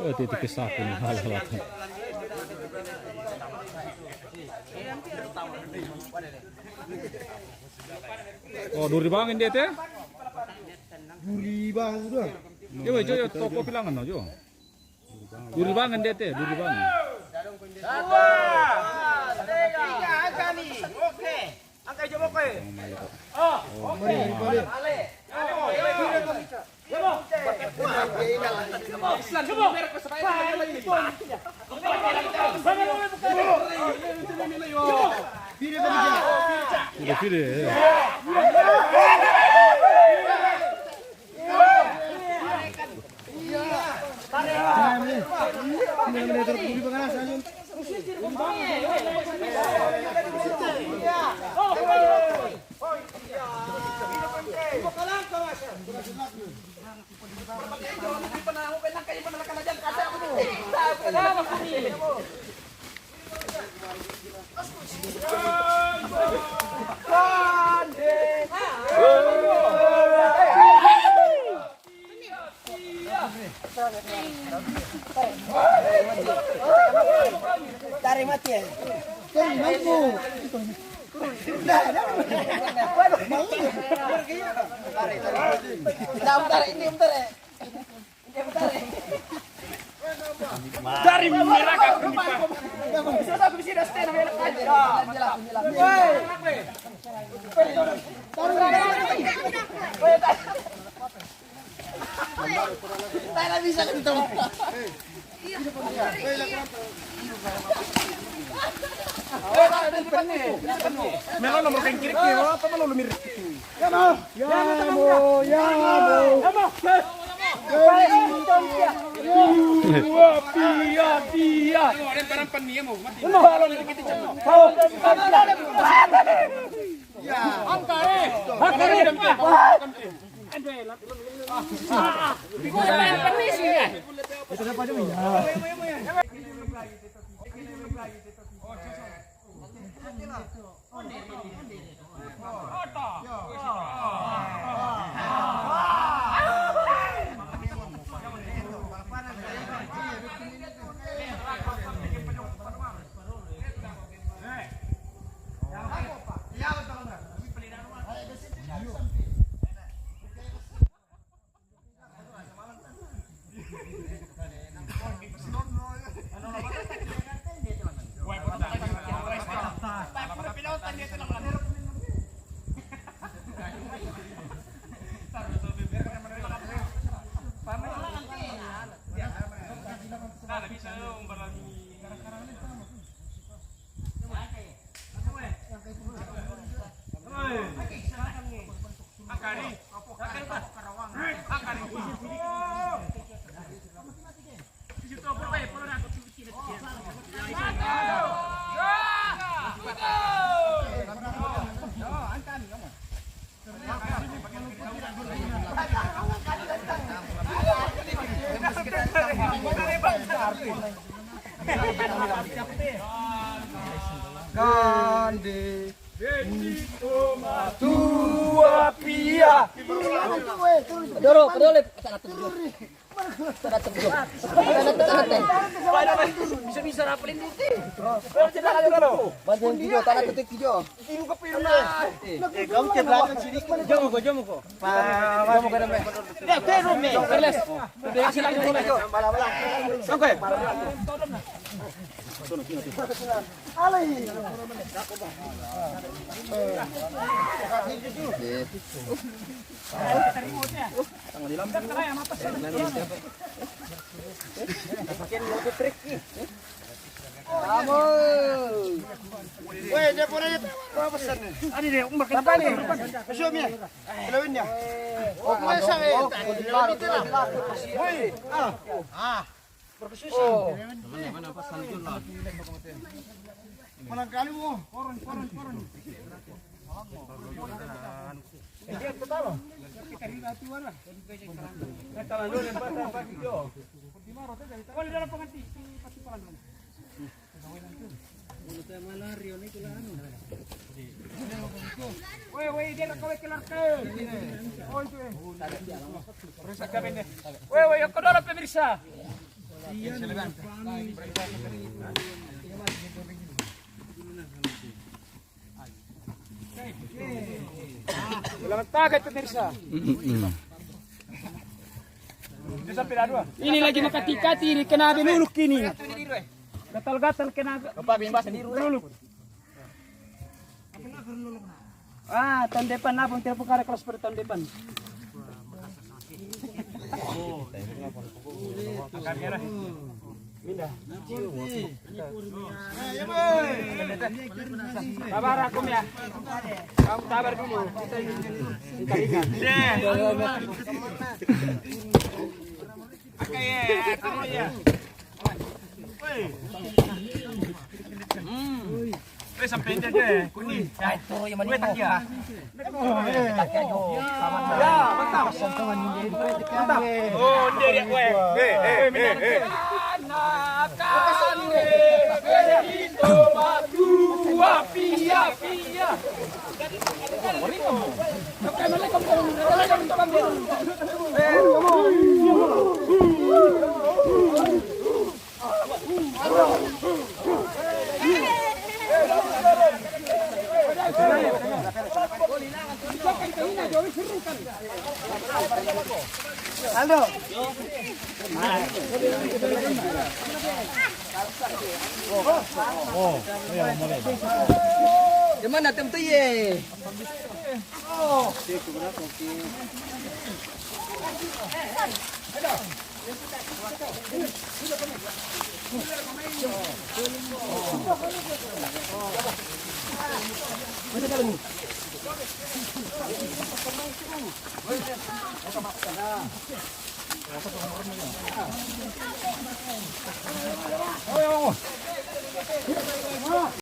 Oh, titik saku nih hal-hal. Oh, duri bangin dia teh? Duri bang udah. Yo, toko bilangan aja. Duri bangin dia teh, duri bangin. Angka nih. Oke. Angka coba oke. Mari. Tarik mati ya. Tarik mati. Dari merah ke sudah bisa dah stand aja. Tak bisa kita. Memang nomor kiri apa malu lumir. Ya mau. Pia. Orang barang pania mau mati. Ya. Angkare. Gandhi tua pia. Peduli. Bisa-bisa rapelin diti. Bantuin video, tanah ketik video. Ibu kepirna. Kamu ceblakan sini. Jomo ko. Jomo ka naman. Perles. Silang ko na. Sampai. Weh, dia pun aja apa pesan nih? Ani deh, umur kenapa nih? Suaminya. Kelawinnya. Oh, masa weh? Woi. Berkesusi. Mana pesan itu lah. Malang kali mo, koron. Dia ketawa. Kita rilati wala. Katalan dulu yang pada video. Di mana rote dari. Kalau dalam penganti pasti palan. Woi, dia nak kawin kelar ke. Oh itu. Pemirsa kami deh. Woi, yang kedua pemirsa. Selamat pagi pemirsa. Ini lagi makatikati ini kena luluk ini. Gatal-gatal kena. Bapak bimbas sendiri. Luluk. Ah, tahun depan abang telepon kare kelas per tahun depan. Sabar aku ya. Kamu sabar dulu. Kita ingat. Sampai dia deh, kuning. Itu yang mana ya? Ya, mantap. Mantap. Oh, dia gue. Indo batu pia. Aldo. Di mana tem tu ye?